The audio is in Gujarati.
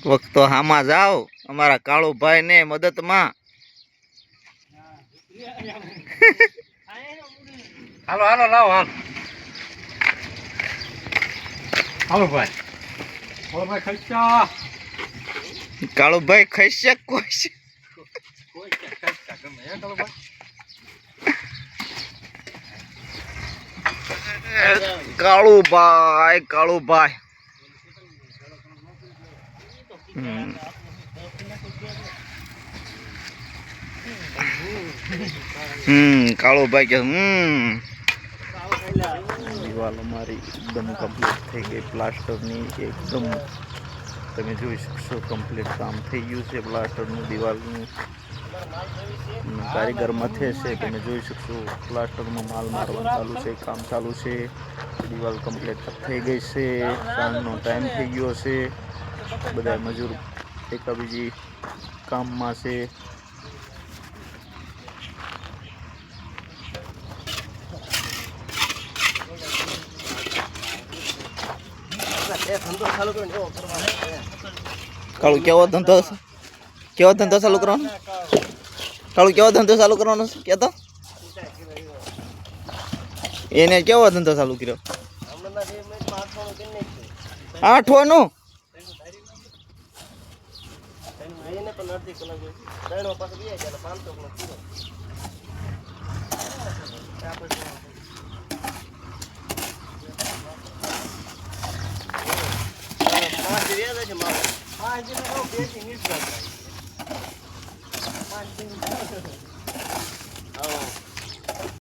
વખતો હામાં જાઓ અમારા કાળુભાઈ ને મદદમાં. હાલો હાલો લાવો હાલ. હાલો ભાઈ. હાલો ભાઈ ખર્ચા. કાળુભાઈ ખસે કોઈ છે. કોઈ ખર્ચા ગમે હે કાળુભાઈ. કાળુભાઈ કાળુભાઈ કાળુભાઈ કે દિવાલ અમારી એકદમ કમ્પ્લીટ થઈ ગઈ પ્લાસ્ટરની. એકદમ તમે જોઈ શકશો કમ્પ્લીટ કામ થઈ ગયું છે પ્લાસ્ટરનું. દિવાલનું કારીગર મથે છે. તમે જોઈ શકશો પ્લાસ્ટરમાં માલ મારવાનું ચાલુ છે, કામ ચાલુ છે. દિવાલ કમ્પ્લીટ થઈ ગઈ છે. સાંજનો ટાઈમ થઈ ગયો છે. બધા મજૂર એકાબીજી કામમાં છે. કાળુ કેવો ધંધો ચાલુ કરવાનો? કાળુ કેવો ધંધો ચાલુ કરવાનો છે કેતો? એને કેવો ધંધો ચાલુ કર્યો? 8નું